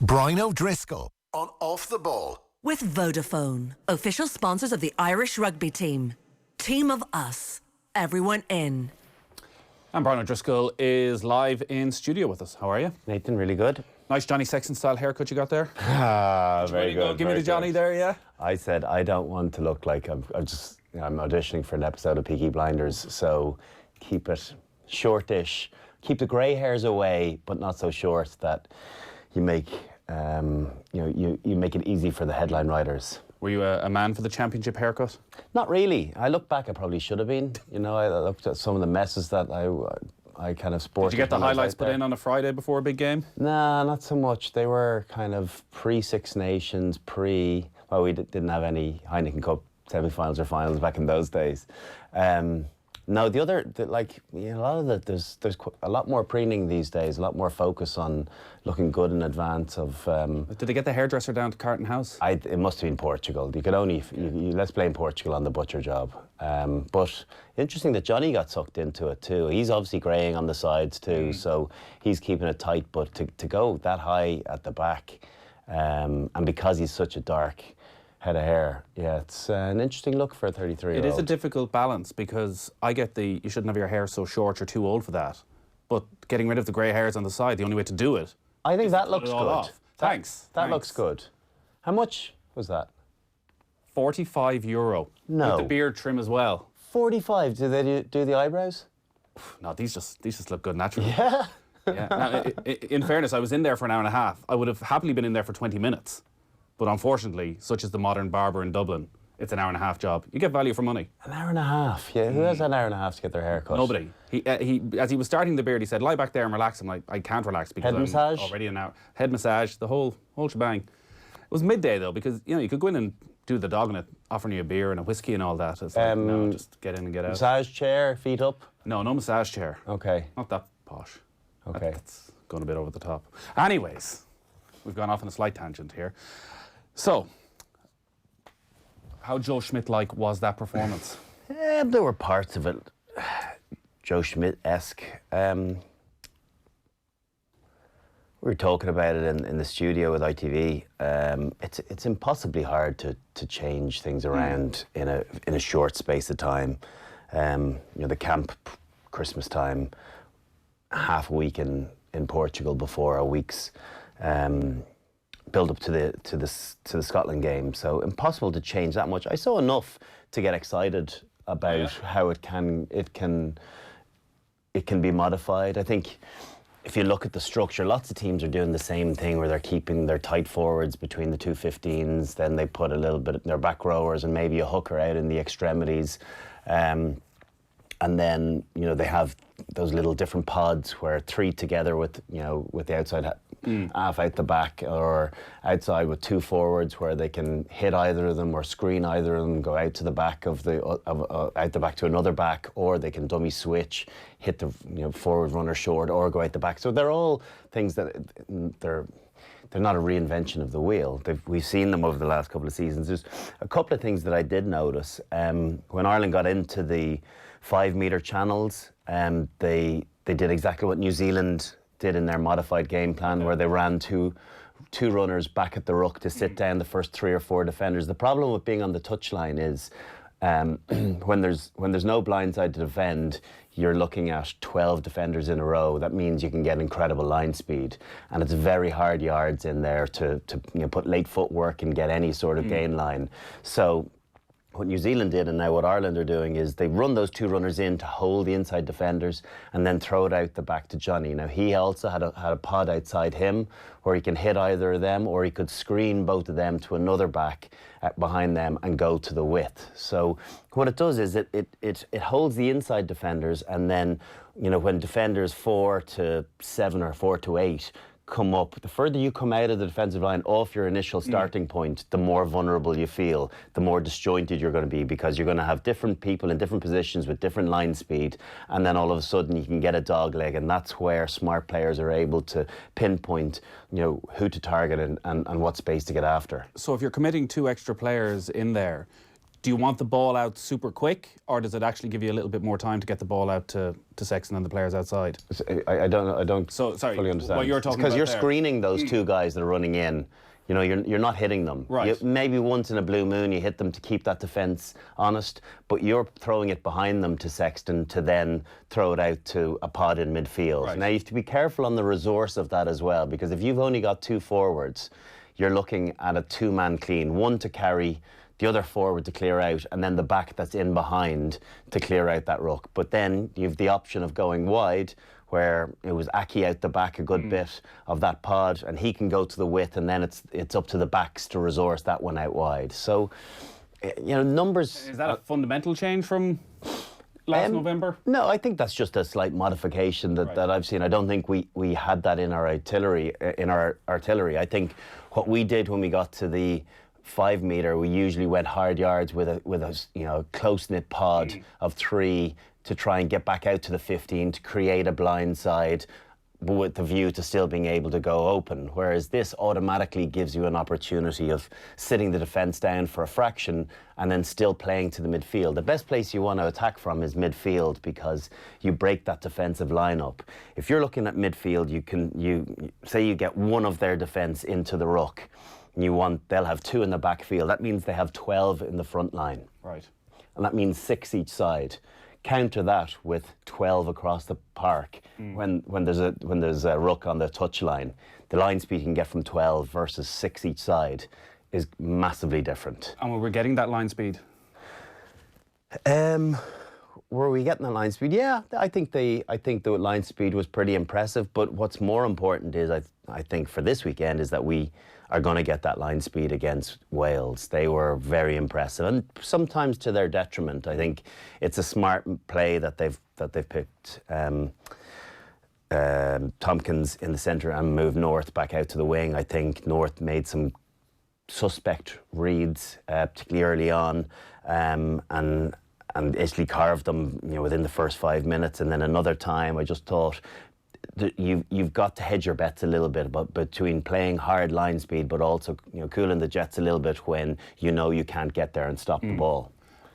Brian O'Driscoll on Off the Ball. With Vodafone, official sponsors of the Irish rugby team. Team of us. Everyone in. And Brian O'Driscoll is live in studio with us. How are you? Nathan, really good. Nice Johnny Sexton style haircut you got there. Very good. Give me the Johnny there, yeah? I said I don't want to look like I'm auditioning for an episode of Peaky Blinders, so keep it shortish. Keep the grey hairs away, but not so short that you make you make it easy for the headline writers. Were you a man for the championship haircut? Not really. I look back, I probably should have been. You know, I looked at some of the messes that I kind of sported. Did you get the highlights put in on a Friday before a big game? Nah, not so much. They were kind of pre-Six Nations, well, we didn't have any Heineken Cup semi-finals or finals back in those days. No, there's a lot more preening these days, a lot more focus on looking good in advance of... Did they get the hairdresser down to Carton House? It must have been Portugal. You could only... let's blame Portugal on the butcher job. But interesting that Johnny got sucked into it too. He's obviously greying on the sides too, so he's keeping it tight. But to go that high at the back, and because he's such a dark head of hair, yeah, it's an interesting look for a 33-year-old. It is a difficult balance because I get you shouldn't have your hair so short, you're too old for that. But getting rid of the grey hairs on the side, the only way to do it... I think that looks good. Thanks. That looks good. How much was that? €45. No. With the beard trim as well. 45. Do they do the eyebrows? No, these just look good naturally. Yeah. Yeah. Now, in fairness, I was in there for an hour and a half. I would have happily been in there for 20 minutes. But unfortunately, such is the modern barber in Dublin, it's an hour and a half job. You get value for money. An hour and a half, yeah. Who has an hour and a half to get their hair cut? Nobody. As he was starting the beard, he said, lie back there and relax. I'm like, I can't relax because I'm massage? already an hour. Head massage, the whole shebang. It was midday though, because you could go in and do the dog on it, offering you a beer and a whiskey and all that. It's like, no, just get in and get out. Massage chair, feet up? No massage chair. Okay. Not that posh. Okay. That's going a bit over the top. Anyways, we've gone off on a slight tangent here. So, how Joe Schmidt-like was that performance? There were parts of it Joe Schmidt-esque. We were talking about it in the studio with ITV. It's impossibly hard to change things around in a short space of time. The camp, Christmas time, half a week in Portugal before a week's build up to the Scotland game. So impossible to change that much. I saw enough to get excited about how it can be modified. I think if you look at the structure, lots of teams are doing the same thing where they're keeping their tight forwards between the two 15s, then they put a little bit in their back rowers and maybe a hooker out in the extremities. And then, they have those little different pods where three together with the outside half out the back, or outside with two forwards where they can hit either of them or screen either of them, go out to the back out the back to another back, or they can dummy switch, hit the forward runner short, or go out the back. So they're all things that they're not a reinvention of the wheel. We've seen them over the last couple of seasons. There's a couple of things that I did notice. When Ireland got into the 5-metre channels, they did exactly what New Zealand did in their modified game plan, where they ran two runners back at the ruck to sit down the first 3 or 4 defenders. The problem with being on the touchline is when there's no blindside to defend, you're looking at 12 defenders in a row. That means you can get incredible line speed, and it's very hard yards in there to put late footwork and get any sort of gain line. So what New Zealand did, and now what Ireland are doing, is they run those two runners in to hold the inside defenders and then throw it out the back to Johnny. Now, he also had a pod outside him where he can hit either of them, or he could screen both of them to another back behind them and go to the width. So what it does is it holds the inside defenders, and then when defenders 4 to 7 or 4 to 8 come up, the further you come out of the defensive line off your initial starting point, the more vulnerable you feel, the more disjointed you're going to be, because you're going to have different people in different positions with different line speed, and then all of a sudden you can get a dog leg, and that's where smart players are able to pinpoint who to target and what space to get after. So if you're committing 2 extra players in there, do you want the ball out super quick, or does it actually give you a little bit more time to get the ball out to Sexton and the players outside? I don't So, sorry, fully understand. what you're talking because about you're there. screening those two guys that are running in. You know, you're not hitting them. Right. Maybe once in a blue moon you hit them to keep that defence honest, but you're throwing it behind them to Sexton to then throw it out to a pod in midfield. Right. Now you have to be careful on the resource of that as well, because if you've only got two forwards, you're looking at a two-man clean, one to carry, the other forward to clear out, and then the back that's in behind to clear out that ruck. But then you've the option of going wide, where it was Aki out the back a good bit of that pod, and he can go to the width, and then it's up to the backs to resource that one out wide. So, you know, numbers. Is that a fundamental change from last November? No, I think that's just a slight modification that I've seen. I don't think we had that in our artillery. I think what we did when we got to the 5 metre, we usually went hard yards with a close knit pod of three to try and get back out to the 15 to create a blind side, with the view to still being able to go open. Whereas this automatically gives you an opportunity of sitting the defence down for a fraction and then still playing to the midfield. The best place you want to attack from is midfield, because you break that defensive line up. If you're looking at midfield, you say you get one of their defence into the ruck, they'll have two in the backfield. That means they have 12 in the front line. Right. And that means 6 each side. Counter that with 12 across the park. When there's a ruck on the touchline, the line speed you can get from 12 versus 6 each side is massively different. And we were getting that line speed. Were we getting the line speed? Yeah, I think the line speed was pretty impressive. But what's more important is I think for this weekend is that we are going to get that line speed against Wales. They were very impressive, and sometimes to their detriment. I think it's a smart play that they've picked Tompkins in the centre and moved North back out to the wing. I think North made some suspect reads, particularly early on, and Italy carved them, within the first 5 minutes. And then another time, I just thought you've got to hedge your bets a little bit between playing hard line speed, but also cooling the jets a little bit when you can't get there and stop the ball.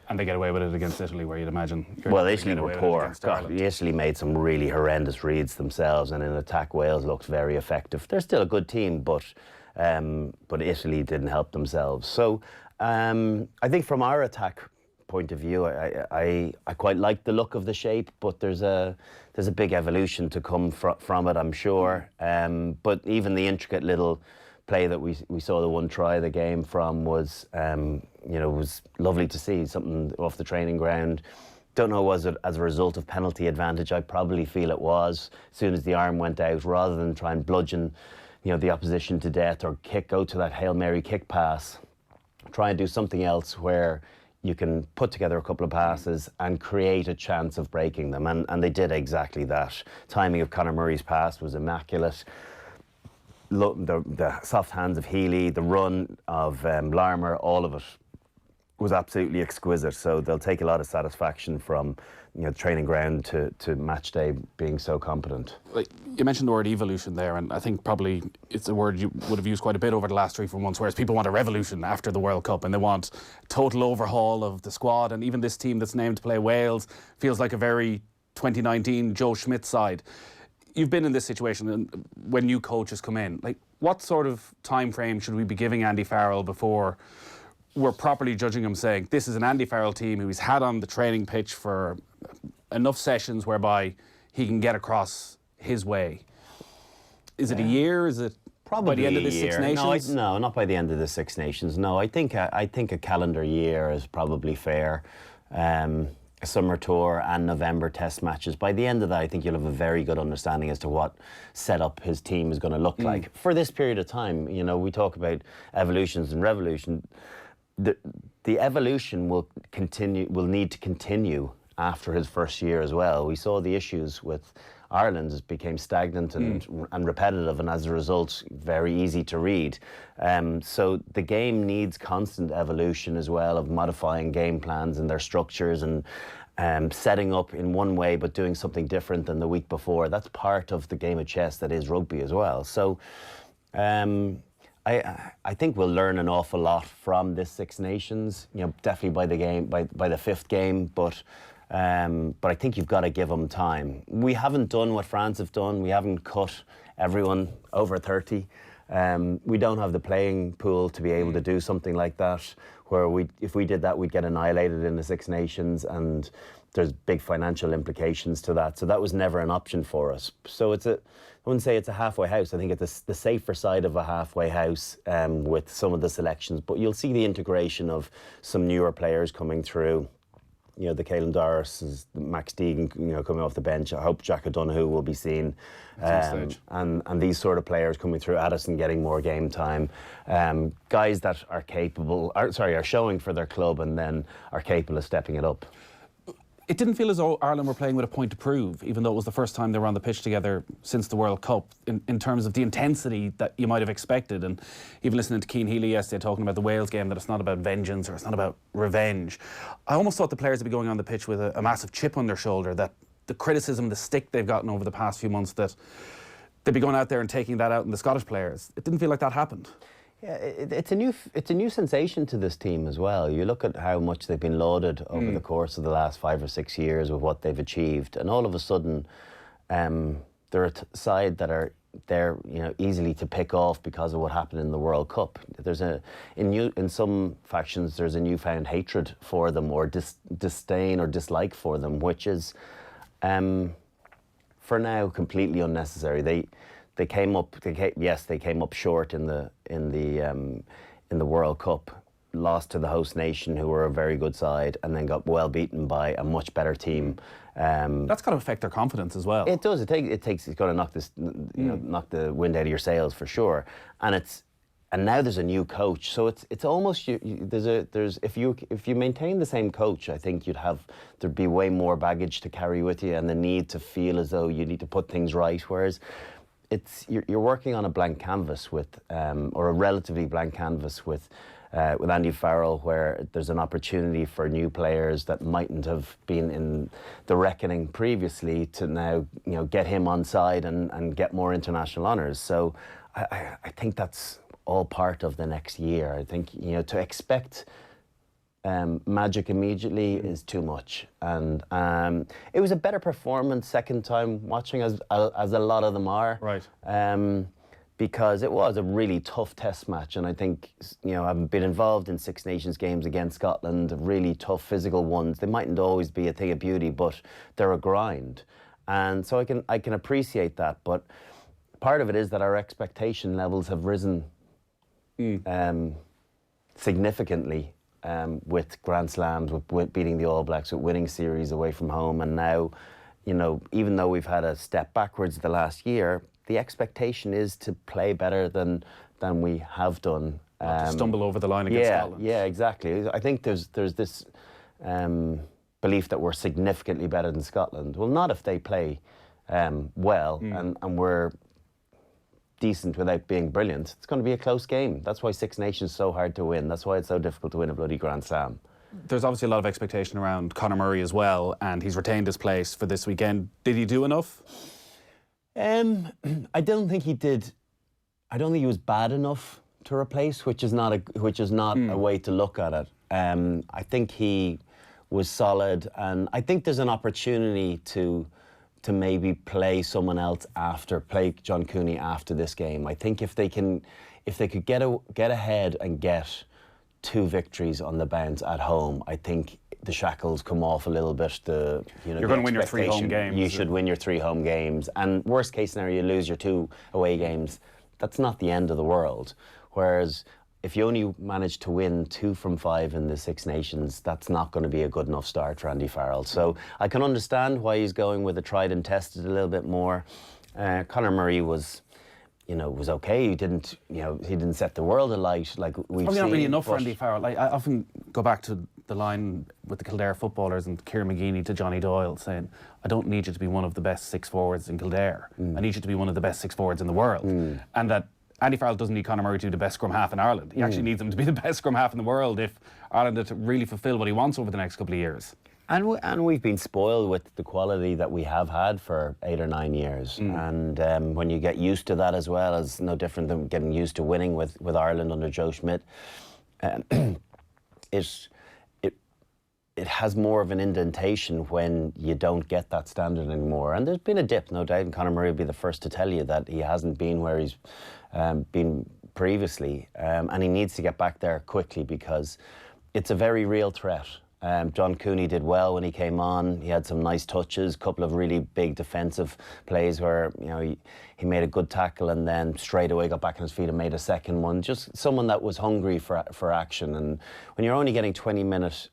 And they get away with it against Italy, where you'd imagine. Well, Italy were poor. Italy made some really horrendous reads themselves, and in attack, Wales looked very effective. They're still a good team, but Italy didn't help themselves. So I think from our attack point of view, I quite like the look of the shape, but there's a big evolution to come from it, I'm sure. But even the intricate little play that we saw the one try of the game from was was lovely to see, something off the training ground. Don't know, was it as a result of penalty advantage? I probably feel it was. As soon as the arm went out, rather than try and bludgeon the opposition to death or go to that Hail Mary kick pass, try and do something else where you can put together a couple of passes and create a chance of breaking them. And they did exactly that. Timing of Conor Murray's pass was immaculate. The soft hands of Healy, the run of Larmour, all of it was absolutely exquisite. So they'll take a lot of satisfaction from the training ground to match day being so competent. Like, you mentioned the word evolution there, and I think probably it's a word you would have used quite a bit over the last 3-4 months, whereas people want a revolution after the World Cup and they want total overhaul of the squad. And even this team that's named to play Wales feels like a very 2019 Joe Schmidt side. You've been in this situation, and when new coaches come in, like, what sort of time frame should we be giving Andy Farrell before we're properly judging him, saying this is an Andy Farrell team who he's had on the training pitch for enough sessions whereby he can get across his way? Is it a year? Is it probably by the end of the a year? Six Nations? No, not by the end of the Six Nations. No, I think a calendar year is probably fair. A summer tour and November test matches. By the end of that, I think you'll have a very good understanding as to what setup his team is going to look like for this period of time. We talk about evolutions and revolution. The evolution will need to continue after his first year as well. We saw the issues with Ireland, it became stagnant and repetitive, and as a result, very easy to read. So the game needs constant evolution as well, of modifying game plans and their structures, and setting up in one way but doing something different than the week before. That's part of the game of chess that is rugby as well. So I think we'll learn an awful lot from this Six Nations. Definitely by the fifth game, but I think you've got to give them time. We haven't done what France have done. We haven't cut everyone over 30. We don't have the playing pool to be able to do something like that, where if we did that, we'd get annihilated in the Six Nations, and there's big financial implications to that. So that was never an option for us. So I wouldn't say it's a halfway house. I think it's the safer side of a halfway house with some of the selections. But you'll see the integration of some newer players coming through. The Caelan Doris, Max Deegan, coming off the bench. I hope Jack O'Donoghue will be seen. And these sort of players coming through, Addison getting more game time. Guys that are showing for their club and then are capable of stepping it up. It didn't feel as though Ireland were playing with a point to prove, even though it was the first time they were on the pitch together since the World Cup, in terms of the intensity that you might have expected. And even listening to Cian Healy yesterday talking about the Wales game, that it's not about vengeance or it's not about revenge. I almost thought the players would be going on the pitch with a massive chip on their shoulder, that the criticism, the stick they've gotten over the past few months, that they'd be going out there and taking that out on the Scottish players. It didn't feel like that happened. Yeah, it's a new sensation to this team as well. You look at how much they've been lauded over the course of the last 5 or 6 years with what they've achieved, and all of a sudden, they're a side that are there, easily to pick off because of what happened in the World Cup. There's in some factions there's a newfound hatred for them, or disdain or dislike for them, which is, for now, completely unnecessary. They came up short in the World Cup, lost to the host nation, who were a very good side, and then got well beaten by a much better team. That's got to affect their confidence as well. It does. It's going to knock knock the wind out of your sails for sure. And now there's a new coach, so it's almost if you maintain the same coach, I think there'd be way more baggage to carry with you, and the need to feel as though you need to put things right, whereas you're working on a blank canvas or a relatively blank canvas with Andy Farrell, where there's an opportunity for new players that mightn't have been in the reckoning previously to now get him on side and get more international honours. So I think that's all part of the next year. I think to expect magic immediately is too much, and it was a better performance second time watching, as a lot of them are, right? Because it was a really tough test match, and I think I've been involved in Six Nations games against Scotland, really tough physical ones. They mightn't always be a thing of beauty, but they're a grind, and so I can appreciate that. But part of it is that our expectation levels have risen significantly. With Grand Slams, with beating the All Blacks, with winning series away from home, and now, even though we've had a step backwards the last year, the expectation is to play better than we have done. Not to stumble over the line against Scotland. Yeah, exactly. I think there's this belief that we're significantly better than Scotland. Well, not if they play well and we're decent without being brilliant. It's going to be a close game. That's why Six Nations is so hard to win. That's why it's so difficult to win a bloody Grand Slam. There's obviously a lot of expectation around Conor Murray as well, and he's retained his place for this weekend. Did he do enough? I don't think he did. I don't think he was bad enough to replace, which is not a way to look at it. I think he was solid, and I think there's an opportunity to maybe play someone else play John Cooney after this game. I think if they could get ahead and get 2 victories on the bounce at home, I think the shackles come off a little bit. You're going to win your 3 home games. You should win your 3 home games, and worst case scenario, you lose your 2 away games. That's not the end of the world. Whereas if you only manage to win 2 from 5 in the Six Nations, that's not going to be a good enough start for Andy Farrell. So I can understand why he's going with a tried and tested a little bit more. Conor Murray was okay. He didn't set the world alight like we've Probably seen. not really enough for Andy Farrell. I often go back to the line with the Kildare footballers and Kieran McGeeney to Johnny Doyle saying, I don't need you to be one of the best 6 forwards in Kildare. I need you to be one of the best 6 forwards in the world. And that Andy Farrell doesn't need Conor Murray to be the best scrum half in Ireland. He actually needs him to be the best scrum half in the world if Ireland are to really fulfil what he wants over the next couple of years. And we've been spoiled with the quality that we have had for 8 or 9 years. And when you get used to that as well, it's no different than getting used to winning with Ireland under Joe Schmidt. It has more of an indentation when you don't get that standard anymore. And there's been a dip, no doubt, and Conor Murray will be the first to tell you that he hasn't been where he's been previously. And he needs to get back there quickly because it's a very real threat. John Cooney did well when he came on. He had some nice touches, a couple of really big defensive plays where he made a good tackle and then straight away got back on his feet and made a second one. Just someone that was hungry for action. And when you're only getting 20-minute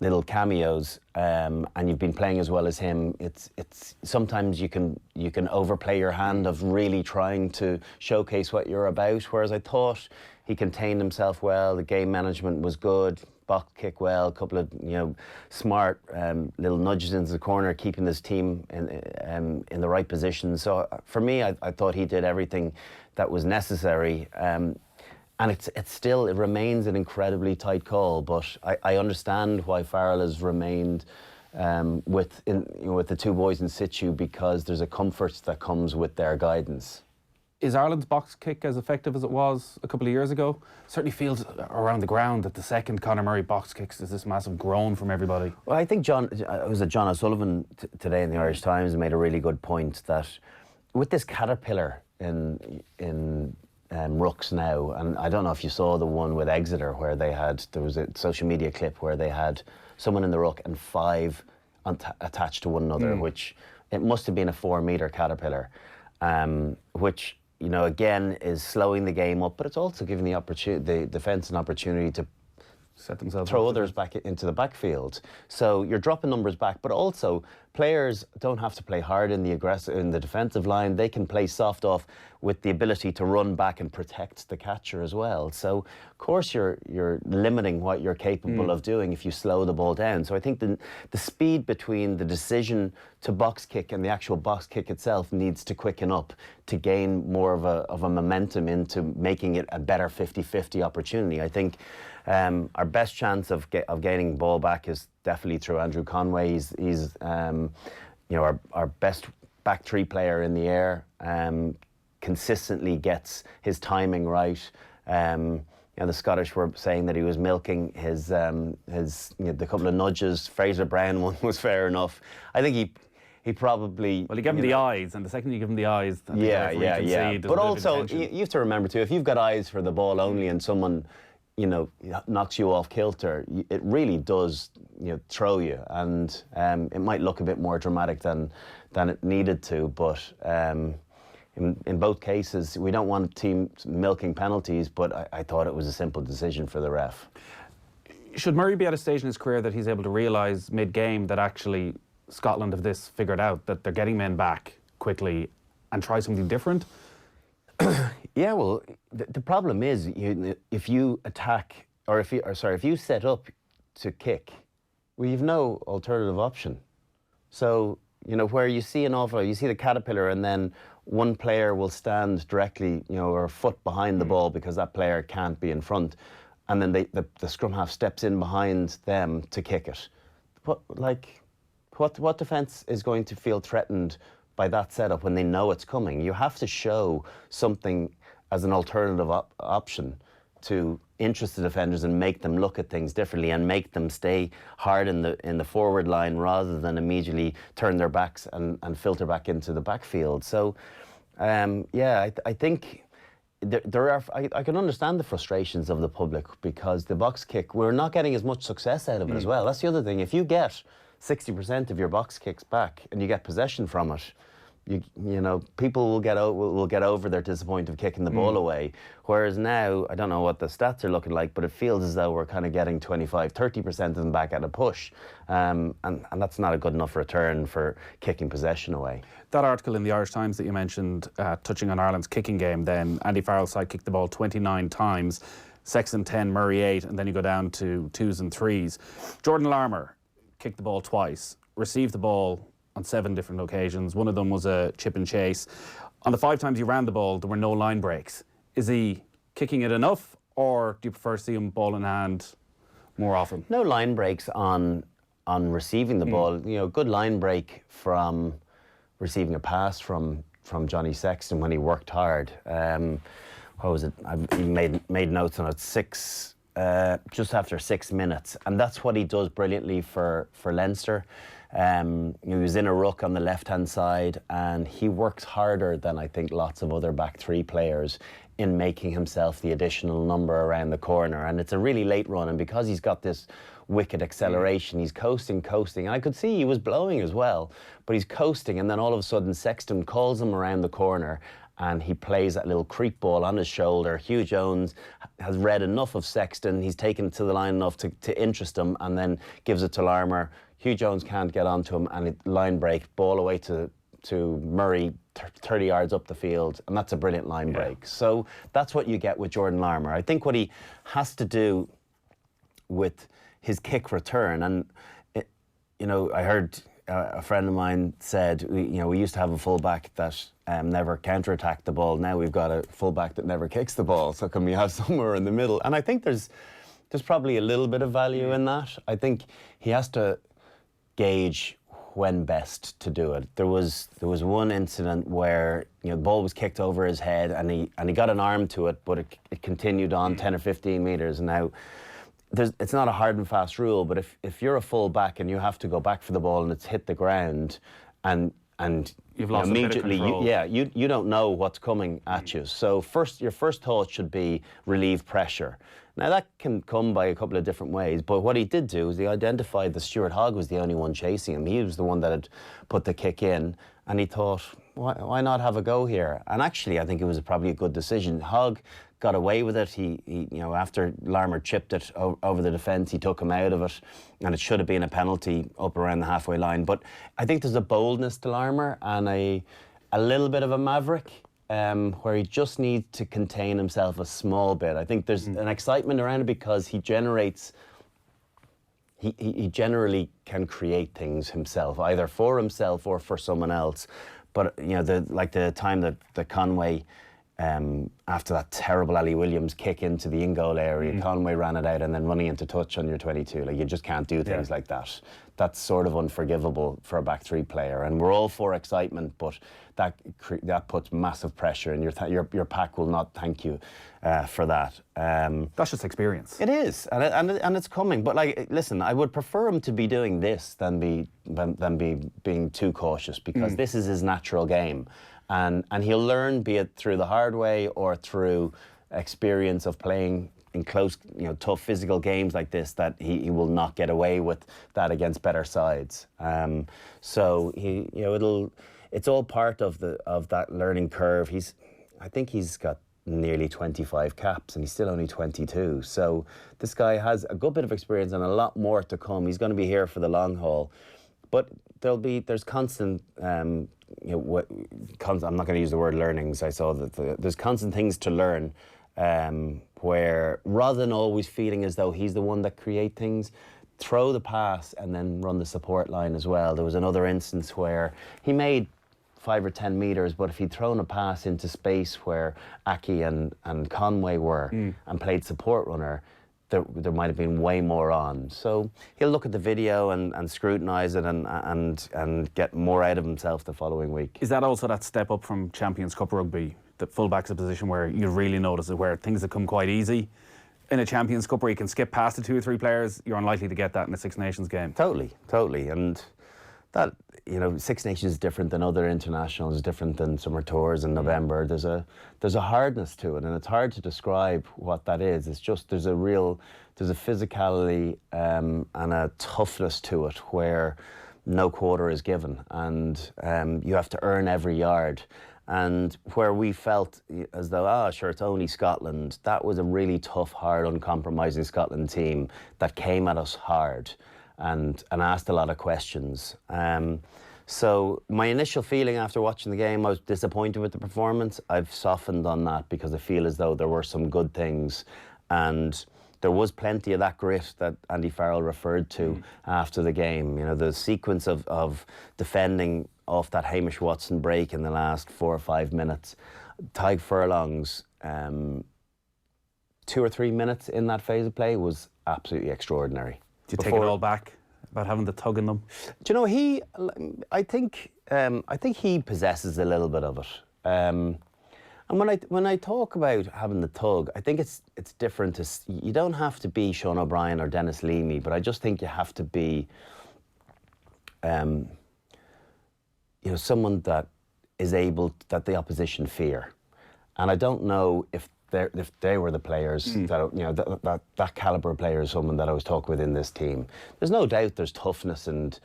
little cameos and you've been playing as well as him, it's sometimes you can overplay your hand of really trying to showcase what you're about. Whereas I thought he contained himself well. The game management was good. Box kick well, a couple of smart little nudges into the corner, keeping this team in the right position. So for me, I thought he did everything that was necessary. And it remains an incredibly tight call. But I understand why Farrell has remained with the two boys in situ, because there's a comfort that comes with their guidance. Is Ireland's box kick as effective as it was a couple of years ago? Certainly feels around the ground that the second Conor Murray box kicks is this massive groan from everybody. Well, I think John O'Sullivan today in the Irish Times made a really good point that with this caterpillar in rucks now, and I don't know if you saw the one with Exeter where there was a social media clip where they had someone in the ruck and 5 attached to one another, which it must have been a 4-metre caterpillar, which again, is slowing the game up, but it's also giving the defence an opportunity to set themselves throw others back into the backfield. So you're dropping numbers back, but also players don't have to play hard in the defensive line. They can play soft off with the ability to run back and protect the catcher as well. So of course you're limiting what you're capable of doing if you slow the ball down. So I think the speed between the decision to box kick and the actual box kick itself needs to quicken up to gain more of a momentum into making it a better 50-50 opportunity. I think our best chance of gaining ball back is definitely through Andrew Conway. He's our best back three player in the air. Consistently gets his timing right. The Scottish were saying that he was milking his the couple of nudges. Fraser Brown one was fair enough. I think he probably... Well, he gave him the eyes, and the second you give him the eyes... Yeah. But also, you have to remember too, if you've got eyes for the ball only and someone, knocks you off kilter, it really does, throw you. And it might look a bit more dramatic than it needed to, but... In both cases, we don't want teams milking penalties, but I thought it was a simple decision for the ref. Should Murray be at a stage in his career that he's able to realise mid-game that actually Scotland have this figured out, that they're getting men back quickly, and try something different? Yeah, well, the problem is if you attack, or if you set up to kick, well, you've no alternative option. So, where you see you see the caterpillar and then one player will stand directly, or a foot behind the ball because that player can't be in front, and then the scrum half steps in behind them to kick it. What defence is going to feel threatened by that setup when they know it's coming? You have to show something as an alternative option to interest the defenders and make them look at things differently and make them stay hard in the forward line rather than immediately turn their backs and filter back into the backfield. So, I think I can understand the frustrations of the public because the box kick, we're not getting as much success out of it as well. That's the other thing. If you get 60% of your box kicks back and you get possession from it, people will get over their disappointment of kicking the ball away. Whereas now, I don't know what the stats are looking like, but it feels as though we're kind of getting 25-30% of them back at a push. And that's not a good enough return for kicking possession away. That article in the Irish Times that you mentioned, touching on Ireland's kicking game then, Andy Farrell's side kicked the ball 29 times, Sexton 10, Murray 8, and then you go down to 2s and 3s. Jordan Larmour kicked the ball twice, received the ball on 7 different occasions. One of them was a chip and chase. On the 5 times he ran the ball, there were no line breaks. Is he kicking it enough, or do you prefer to see him ball in hand more often? No line breaks on on receiving the ball. Good line break from receiving a pass from Johnny Sexton when he worked hard. What was it? I made notes on it. Just after 6 minutes, and that's what he does brilliantly for Leinster. He was in a ruck on the left-hand side, and he works harder than I think lots of other back three players in making himself the additional number around the corner. And it's a really late run, and because he's got this wicked acceleration, he's coasting, and I could see he was blowing as well, but he's coasting, and then all of a sudden Sexton calls him around the corner, and he plays that little creep ball on his shoulder. Hugh Jones has read enough of Sexton, he's taken it to the line enough to interest him, and then gives it to Larmour. Hugh Jones can't get onto him, and line break, ball away to Murray, 30 yards up the field, and that's a brilliant line break. So that's what you get with Jordan Larmour. I think what he has to do with his kick return, and I heard a friend of mine said, we used to have a fullback that never counter-attacked the ball. Now we've got a fullback that never kicks the ball. So can we have somewhere in the middle? And I think there's probably a little bit of value in that. I think he has to gauge when best to do it. There was one incident where the ball was kicked over his head, and he got an arm to it, but it continued on 10 or 15 metres. Now, it's not a hard and fast rule, but if you're a full back and you have to go back for the ball and it's hit the ground, and you've lost immediately, a bit of control. you don't know what's coming at you. So your first thought should be relieve pressure. Now that can come by a couple of different ways, but what he did do is he identified that Stuart Hogg was the only one chasing him. He was the one that had put the kick in, and he thought, why not have a go here? And actually, I think it was probably a good decision. Hogg got away with it. He after Larmour chipped it over the defence, he took him out of it, and it should have been a penalty up around the halfway line. But I think there's a boldness to Larmour and a little bit of a maverick, where he just needs to contain himself a small bit. I think there's an excitement around it because he generates. He generally can create things himself, either for himself or for someone else. But the time that Conway, after that terrible Ali Williams kick into the in-goal area, Conway ran it out and then running into touch on your 22. You just can't do things like that. That's sort of unforgivable for a back three player. And we're all for excitement, but that puts massive pressure, and your pack will not thank you for that. That's just experience. It is, and it's coming. But listen, I would prefer him to be doing this than being too cautious, because this is his natural game. And he'll learn, be it through the hard way or through experience of playing in close, tough physical games like this, that he will not get away with that against better sides. So it's all part of that learning curve. I think he's got nearly 25 caps, and he's still only 22. So this guy has a good bit of experience and a lot more to come. He's going to be here for the long haul, but there's constant. I'm not going to use the word learnings. I saw that there's constant things to learn, where rather than always feeling as though he's the one that create things, throw the pass and then run the support line as well. There was another instance where he made 5 or 10 metres, but if he'd thrown a pass into space where Aki and Conway were and played support runner, there might have been way more on. So he'll look at the video and scrutinise it and get more out of himself the following week. Is that also that step up from Champions Cup rugby, the fullback's a position where you really notice it, where things that come quite easy? In a Champions Cup where you can skip past the 2 or 3 players, you're unlikely to get that in a Six Nations game. Totally. And that, Six Nations is different than other internationals, different than summer tours in November. There's a hardness to it, and it's hard to describe what that is. It's just there's a physicality and a toughness to it where no quarter is given, and you have to earn every yard. And where we felt as though, it's only Scotland, that was a really tough, hard, uncompromising Scotland team that came at us hard and asked a lot of questions. So my initial feeling after watching the game, I was disappointed with the performance. I've softened on that because I feel as though there were some good things, and there was plenty of that grit that Andy Farrell referred to after the game. The sequence of defending off that Hamish Watson break in the last 4 or 5 minutes. Tadhg Furlong's 2 or 3 minutes in that phase of play was absolutely extraordinary. Do you take it all back about having the tug in them? Do you know, I think he possesses a little bit of it. And when I talk about having the tug, I think it's different. You don't have to be Sean O'Brien or Dennis Leamy, but I just think you have to be, someone that is able, that the opposition fear. And I don't know if they were the players that caliber of player is someone that I was talking with in this team. There's no doubt there's toughness and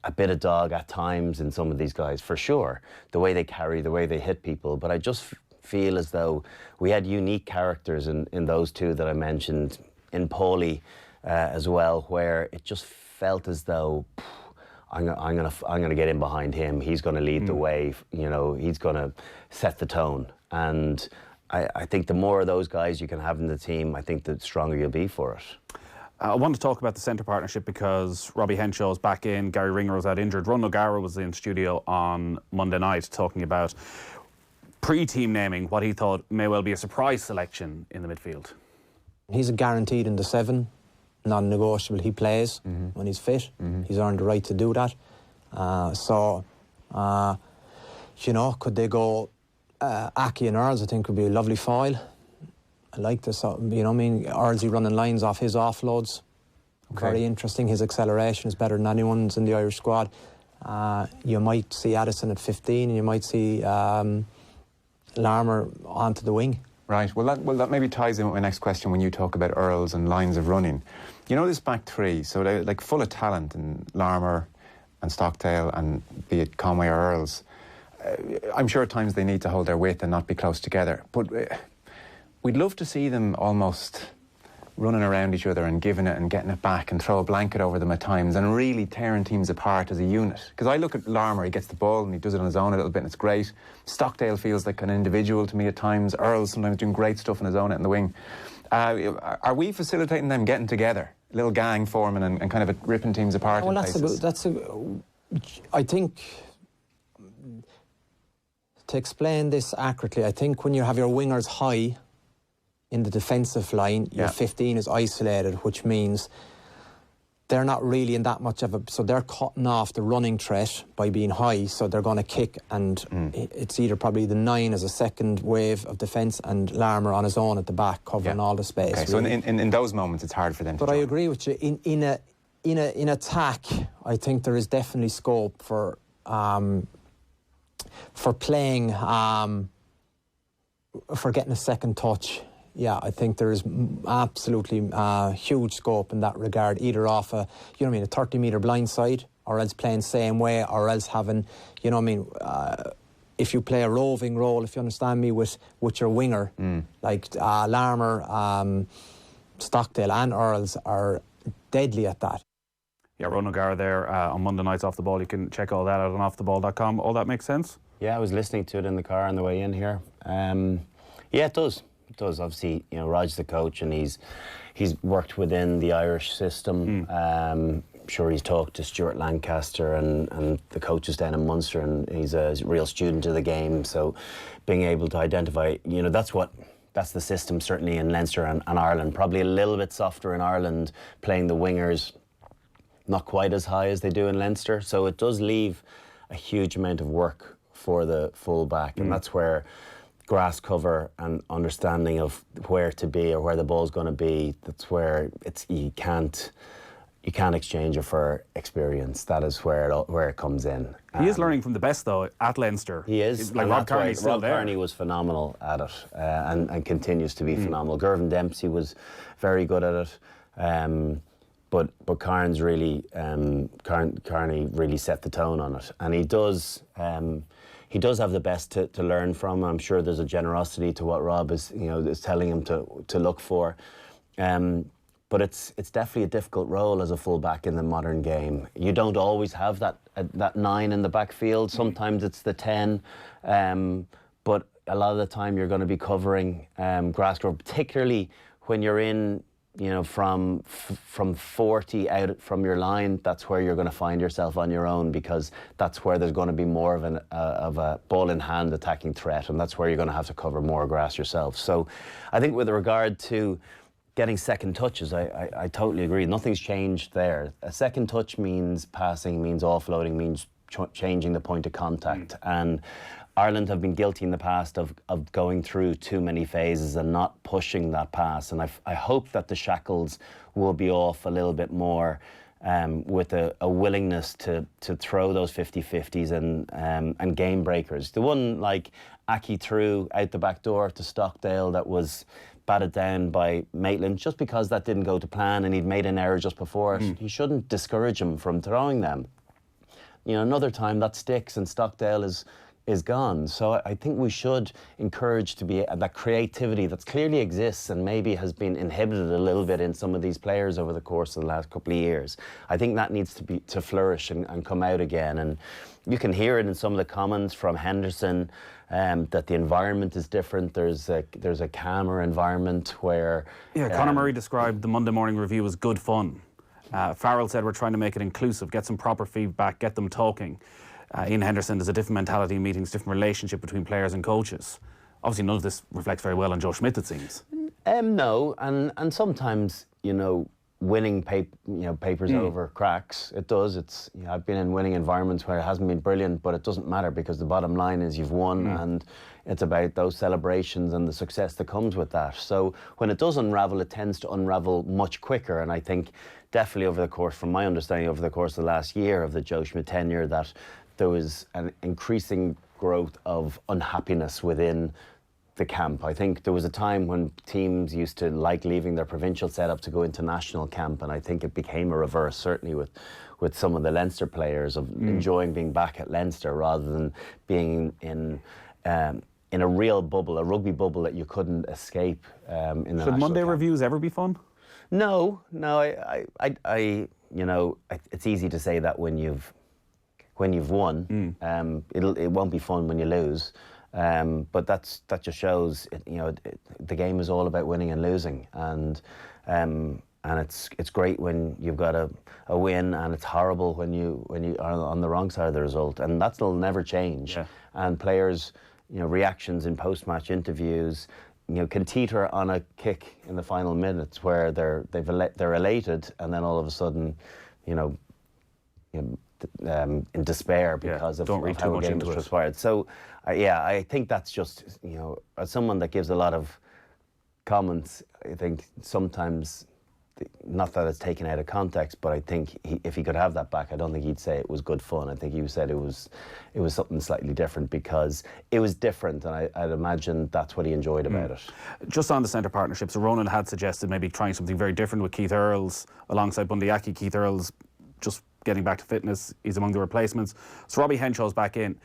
a bit of dog at times in some of these guys, for sure. The way they carry, the way they hit people. But I just feel as though we had unique characters in those two that I mentioned, in Paulie as well, where it just felt as though I'm gonna get in behind him. He's gonna lead the way. He's gonna set the tone. And I think the more of those guys you can have in the team, I think the stronger you'll be for it. I want to talk about the centre partnership because Robbie Henshaw's back in, Gary Ringrose was out injured. Ron O'Gara was in studio on Monday night talking about pre-team naming what he thought may well be a surprise selection in the midfield. He's a guaranteed in the 7, non-negotiable. He plays when he's fit. He's earned the right to do that. Could they go Aki and Earls? I think would be a lovely foil. I like this, Earlsy running lines off his offloads. Okay. Very interesting. His acceleration is better than anyone's in the Irish squad. You might see Addison at 15 and you might see Larmour onto the wing. Right. Well, that maybe ties in with my next question when you talk about Earls and lines of running. You know this back three, so they're like full of talent, and Larmour and Stockdale, and be it Conway or Earls. I'm sure at times they need to hold their width and not be close together. But we'd love to see them almost running around each other and giving it and getting it back and throw a blanket over them at times and really tearing teams apart as a unit. Because I look at Larmour, he gets the ball and he does it on his own a little bit and it's great. Stockdale feels like an individual to me at times. Earl's sometimes doing great stuff on his own out in the wing. Are we facilitating them getting together? A little gang forming and kind of ripping teams apart in places? I think, to explain this accurately, I think when you have your wingers high in the defensive line, your 15 is isolated, which means they're not really in that much of a... So they're cutting off the running threat by being high, so they're going to kick, and it's either probably the 9 as a second wave of defence and Larmour on his own at the back, covering all the space. Okay, really. So in those moments, it's hard for them to But I agree with you. In attack, I think there is definitely scope for playing, for getting a second touch. Yeah, I think there is absolutely huge scope in that regard, either off a 30-metre blindside, or else playing same way, or else having, if you play a roving role, if you understand me, with your winger, like Larmour, Stockdale and Earls are deadly at that. Yeah, Ron O'Gara there on Monday nights Off the Ball. You can check all that out on offtheball.com. All that makes sense? Yeah, I was listening to it in the car on the way in here. Yeah, it does. It does. Obviously, Rod's the coach and he's worked within the Irish system. I'm sure he's talked to Stuart Lancaster and the coaches down in Munster, and he's a real student of the game. So being able to identify, that's the system certainly in Leinster and Ireland. Probably a little bit softer in Ireland, playing the wingers not quite as high as they do in Leinster. So it does leave a huge amount of work for the full-back, and that's where grass cover and understanding of where to be or where the ball's going to be, that's where you can't exchange it for experience. That is where it comes in. He is learning from the best though at Leinster. He is. Like Rob Kearney's still there. Rob Kearney was phenomenal at it and continues to be phenomenal. Gervin Dempsey was very good at it. But Carney really set the tone on it, and he does have the best to learn from. I'm sure there's a generosity to what Rob is telling him to look for, but it's definitely a difficult role as a fullback in the modern game. You don't always have that 9 in the backfield. Sometimes it's the 10, but a lot of the time you're going to be covering grass cover, particularly when you're in. From 40 out from your line, that's where you're going to find yourself on your own, because that's where there's going to be more of a ball in hand attacking threat, and that's where you're going to have to cover more grass yourself. So I think with regard to getting second touches, I totally agree. Nothing's changed there. A second touch means passing, means offloading, means changing the point of contact. And Ireland have been guilty in the past of going through too many phases and not pushing that pass. And I hope that the shackles will be off a little bit more, with a willingness to throw those 50-50s and game breakers. The one like Aki threw out the back door to Stockdale that was batted down by Maitland, just because that didn't go to plan and he'd made an error just before it. You shouldn't discourage him from throwing them. You know, another time that sticks and Stockdale is gone. So I think we should encourage to be that creativity that clearly exists and maybe has been inhibited a little bit in some of these players over the course of the last couple of years. I think that needs to flourish and come out again. And you can hear it in some of the comments from Henderson, that the environment is different. There's a calmer environment where... Yeah, Conor Murray described the Monday Morning Review as good fun. Farrell said we're trying to make it inclusive, get some proper feedback, get them talking. Ian Henderson, there's a different mentality in meetings, different relationship between players and coaches. Obviously, none of this reflects very well on Joe Schmidt, it seems. No, and sometimes, you know, winning papers over cracks. It does. It's, you know, I've been in winning environments where it hasn't been brilliant, but it doesn't matter because the bottom line is you've won, and it's about those celebrations and the success that comes with that. So when it does unravel, it tends to unravel much quicker. And I think definitely over the course, from my understanding, over the course of the last year of the Joe Schmidt tenure, that there was an increasing growth of unhappiness within the camp. I think there was a time when teams used to like leaving their provincial setup to go into national camp, and I think it became a reverse, certainly with some of the Leinster players, of enjoying being back at Leinster rather than being in a real bubble, a rugby bubble that you couldn't escape in the Should Monday camp. reviews ever be fun? No, I you know, it's easy to say that when you've won. It won't be fun when you lose. But that just shows, you know, the game is all about winning and losing, and it's great when you've got a win, and it's horrible when you are on the wrong side of the result, and that'll never change. Yeah. And players, you know, reactions in post-match interviews, you know, can teeter on a kick in the final minutes where they're elated, and then all of a sudden, you know, in despair because of how a game was transpired. So, I think that's just, you know, as someone that gives a lot of comments, I think sometimes, not that it's taken out of context, but I think if he could have that back, I don't think he'd say it was good fun. I think he said it was something slightly different because it was different, and I'd imagine that's what he enjoyed about it. Just on the centre partnerships, Ronan had suggested maybe trying something very different with Keith Earls alongside Bundy Aki. Keith Earls just getting back to fitness, he's among the replacements. So Robbie Henshaw's back in.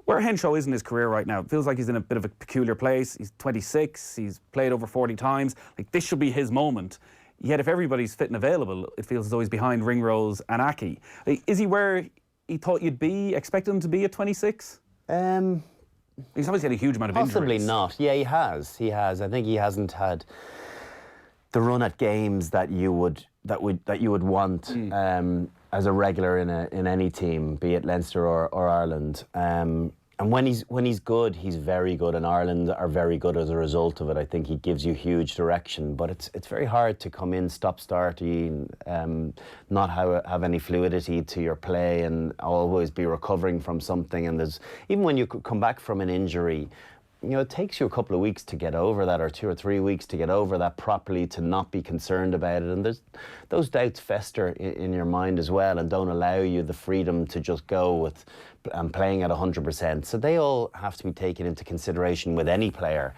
Where Henshaw is in his career right now, it feels like he's in a bit of a peculiar place. He's 26, he's played over 40 times. Like, this should be his moment. Yet if everybody's fit and available, it feels as though he's behind Ringrose and Aki. Like, is he where he thought you'd be, expected him to be at 26? He's obviously had a huge amount of injuries. Possibly not. Yeah, he has. I think he hasn't had the run at games that you would want as a regular in any team, be it Leinster or Ireland. And when he's good, he's very good, and Ireland are very good as a result of it. I think he gives you huge direction, but it's very hard to come in stop-starty, not have any fluidity to your play, and always be recovering from something. And there's, even when you come back from an injury, you know, it takes you a couple of weeks to get over that, or 2 or 3 weeks to get over that properly, to not be concerned about it. And those doubts fester in your mind as well, and don't allow you the freedom to just go with playing at 100%. So they all have to be taken into consideration with any player.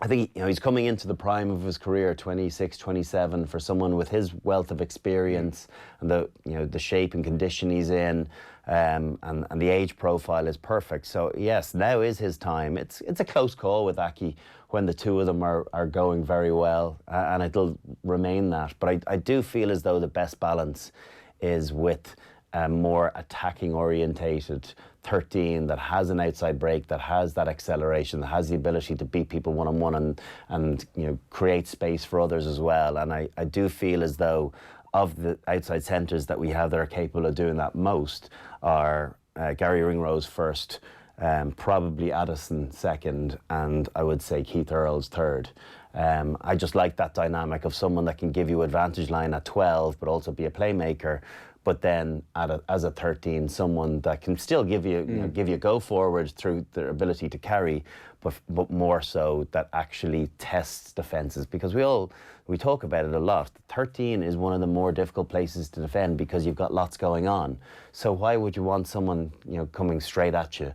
I think, you know, he's coming into the prime of his career, 26, 27, for someone with his wealth of experience and the shape and condition he's in, and the age profile is perfect. So yes, now is his time. It's a close call with Aki when the two of them are going very well, and it'll remain that. But I do feel as though the best balance is with a more attacking orientated 13 that has an outside break, that has that acceleration, that has the ability to beat people one-on-one and you know, create space for others as well. And I do feel as though of the outside centres that we have that are capable of doing that most are Gary Ringrose first, probably Addison second, and I would say Keith Earls third. I just like that dynamic of someone that can give you advantage line at 12, but also be a playmaker. But then as a 13, someone that can still give you, give you go forward through their ability to carry, but more so that actually tests defences. Because we talk about it a lot. 13 is one of the more difficult places to defend because you've got lots going on. So why would you want someone coming straight at you?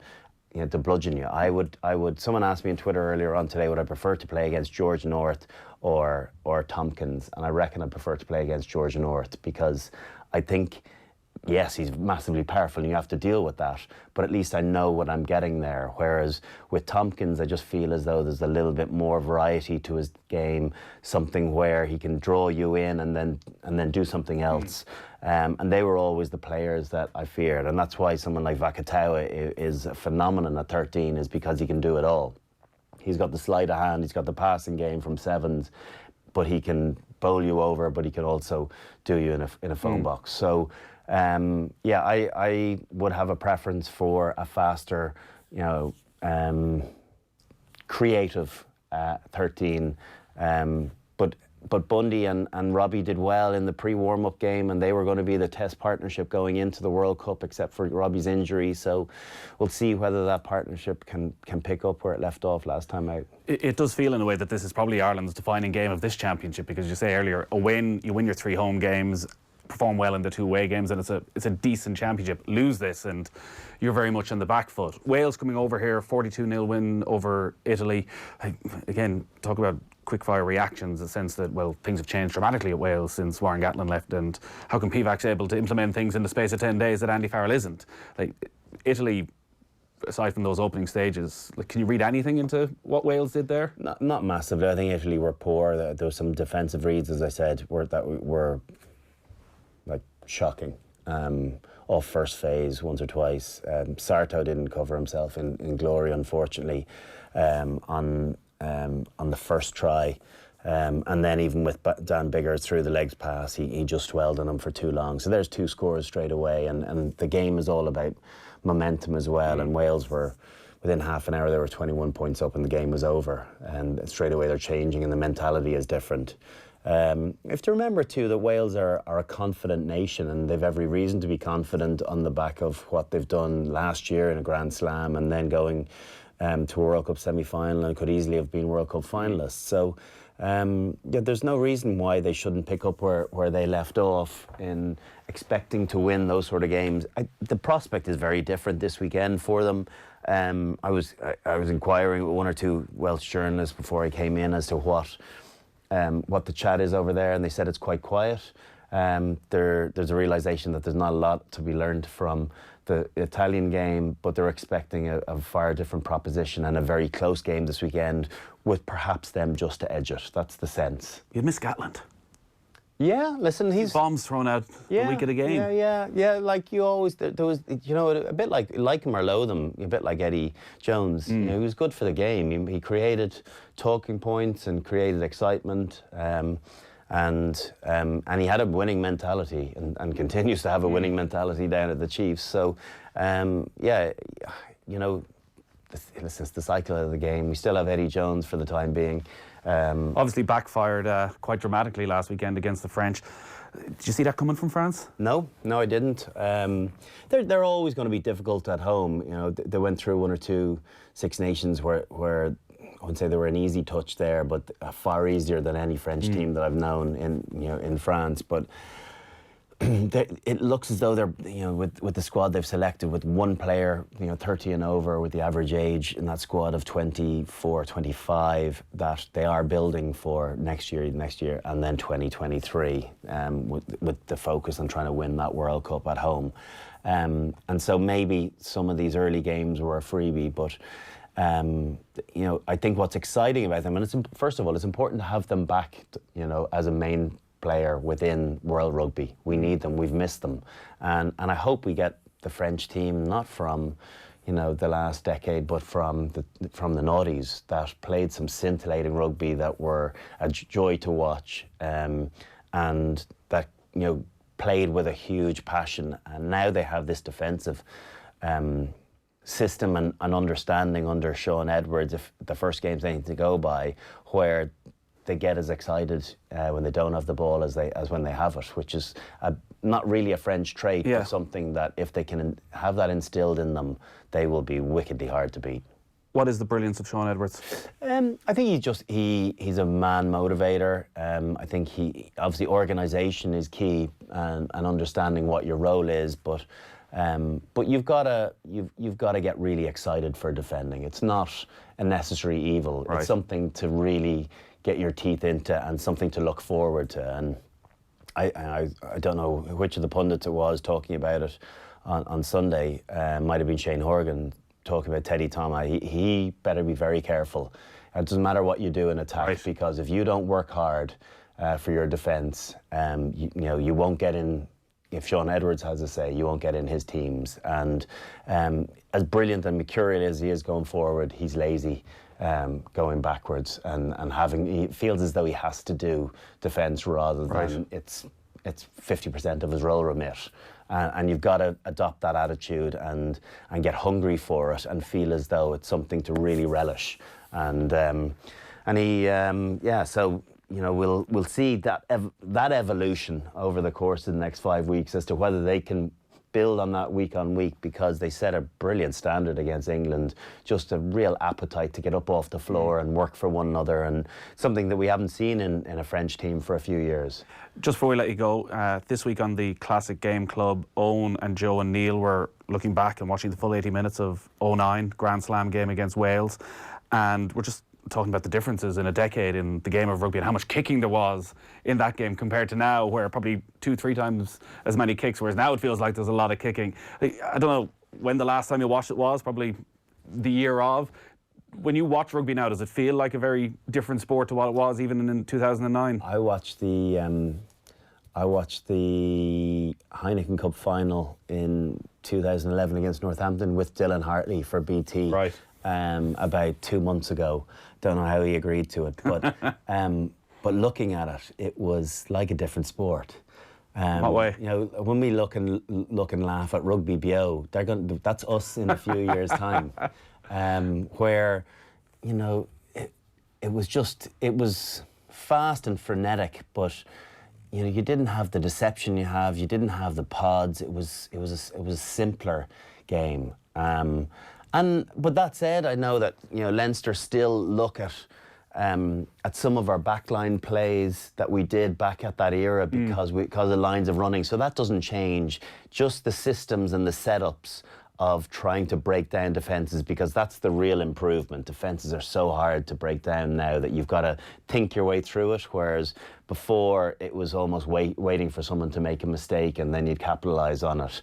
To bludgeon you. I would. Someone asked me on Twitter earlier on today, would I prefer to play against George North or Tompkins? And I reckon I prefer to play against George North because I think, yes, he's massively powerful and you have to deal with that, but at least I know what I'm getting there. Whereas with Tompkins, I just feel as though there's a little bit more variety to his game, something where he can draw you in and then do something else. And they were always the players that I feared, and that's why someone like Vakatawa is a phenomenon at 13, is because he can do it all. He's got the sleight of hand, he's got the passing game from sevens, but he can bowl you over, but he can also do you in a phone box. So I would have a preference for a faster, creative 13. But Bundy and Robbie did well in the pre-warm-up game, and they were going to be the test partnership going into the World Cup, except for Robbie's injury. So we'll see whether that partnership can pick up where it left off last time out. It does feel in a way that this is probably Ireland's defining game of this championship, because you say earlier, you win your 3 home games, perform well in the 2 away games, and it's a decent championship. Lose this and you're very much on the back foot. Wales coming over here, 42-0 win over Italy. Again, talk about quick-fire reactions, the sense that, well, things have changed dramatically at Wales since Warren Gatland left, and how can Pivac's able to implement things in the space of 10 days that Andy Farrell isn't? Italy, aside from those opening stages, can you read anything into what Wales did there? Not massively. I think Italy were poor. There was some defensive reads, as I said, were like shocking. Off first phase once or twice. Sarto didn't cover himself in glory, unfortunately, on the first try. And then even with Dan Biggar through the legs pass, he just dwelled on him for too long. So there's 2 scores straight away, and the game is all about momentum as well. And Wales were, within half an hour, they were 21 points up and the game was over. And straight away they're changing and the mentality is different. You have to remember too that Wales are a confident nation, and they've every reason to be confident on the back of what they've done last year in a Grand Slam, and then going to a World Cup semi-final, and could easily have been World Cup finalists. So there's no reason why they shouldn't pick up where they left off in expecting to win those sort of games. The prospect is very different this weekend for them. I was inquiring with 1 or 2 Welsh journalists before I came in as to what the chat is over there, and they said it's quite quiet. There's a realisation that there's not a lot to be learned from the Italian game, but they're expecting a far different proposition and a very close game this weekend, with perhaps them just to edge it. That's the sense. You'd miss Gatland. Yeah, listen, he's bombs thrown out the week of the game. Yeah. Like you always, there was, a bit like him or loathe him, a bit like Eddie Jones. He was good for the game. He created talking points and created excitement, and he had a winning mentality and continues to have a winning mentality down at the Chiefs. So, listen, it's the cycle of the game. We still have Eddie Jones for the time being. Obviously backfired quite dramatically last weekend against the French. Did you see that coming from France? No, I didn't. They're always going to be difficult at home. They went through 1 or 2 Six Nations where I wouldn't say they were an easy touch there, but far easier than any French team that I've known in France. But it looks as though they're, with the squad they've selected, with 1 player, 30 and over, with the average age in that squad of 24, 25, that they are building for next year, and then 2023, with the focus on trying to win that World Cup at home. And so maybe some of these early games were a freebie, but I think what's exciting about them, and first of all, it's important to have them back, as a main player within World Rugby. We need them. We've missed them, and I hope we get the French team not from, the last decade, but from the noughties that played some scintillating rugby that were a joy to watch, and that played with a huge passion, and now they have this defensive system and understanding under Sean Edwards, if the first game's anything to go by, where they get as excited when they don't have the ball as when they have it, which is not really a French trait, but something that if they can have that instilled in them, they will be wickedly hard to beat. What is the brilliance of Sean Edwards? I think he's a man motivator. I think obviously organisation is key and understanding what your role is, but you've got to get really excited for defending. It's not a necessary evil. Right. It's something to really get your teeth into and something to look forward to. And I don't know which of the pundits it was talking about it on Sunday. Might have been Shane Horgan talking about Teddy Thomas. He better be very careful. It doesn't matter what you do in attack, because if you don't work hard for your defence, you won't get in. If Sean Edwards has a say, you won't get in his teams. And as brilliant and mercurial as he is going forward, he's lazy going backwards and he feels as though he has to do defence rather than it's 50% of his role remit. And you've got to adopt that attitude and get hungry for it and feel as though it's something to really relish. And he, so we'll see that evolution over the course of the next 5 weeks as to whether they can build on that week on week, because they set a brilliant standard against England, just a real appetite to get up off the floor and work for one another, and something that we haven't seen in a French team for a few years. Just before we let you go, this week on the Classic Game Club, Owen and Joe and Neil were looking back and watching the full 80 minutes of 2009 Grand Slam game against Wales, and we're just talking about the differences in a decade in the game of rugby and how much kicking there was in that game compared to now, where probably 2-3 times as many kicks, whereas now it feels like there's a lot of kicking. I don't know when the last time you watched it was, probably the year of. When you watch rugby now, does it feel like a very different sport to what it was even in 2009? I watched the Heineken Cup final in 2011 against Northampton with Dylan Hartley for BT. Right. About 2 months ago. Don't know how he agreed to it, but but looking at it, it was like a different sport. What way? When we look and laugh at Rugby BO, that's us in a few years' time. Where, it was fast and frenetic, but you didn't have the deception you have. You didn't have the pods. It was a simpler game. But that said, I know that Leinster still look at some of our backline plays that we did back at that era because of lines of running. So that doesn't change. Just the systems and the setups of trying to break down defences, because that's the real improvement. Defences are so hard to break down now that you've got to think your way through it, whereas before it was almost waiting for someone to make a mistake and then you'd capitalise on it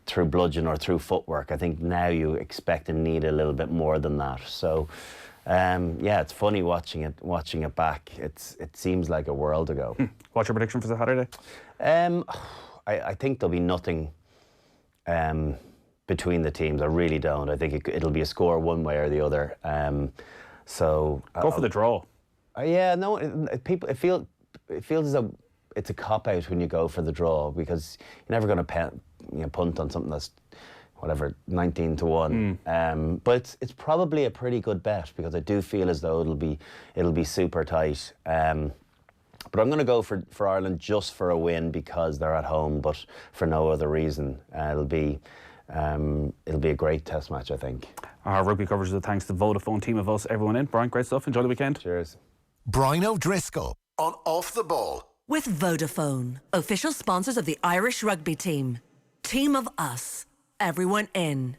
through bludgeon or through footwork. I think now you expect and need a little bit more than that. So it's funny watching it back. It seems like a world ago. What's your prediction for Saturday? I think there'll be nothing between the teams. I really don't. I think it'll be a score one way or the other. Go for the draw. It feels as though it's a cop out when you go for the draw, because you're never going to punt on something that's 19-1. But it's probably a pretty good bet, because I do feel as though it'll be super tight. But I'm going to go for Ireland just for a win, because they're at home, but for no other reason. It'll be a great test match, I think. Our rugby coverage is thanks to the Vodafone team of us, everyone in. Brian, great stuff. Enjoy the weekend. Cheers. Brian O'Driscoll on Off the Ball. With Vodafone, official sponsors of the Irish rugby team. Team of us, everyone in.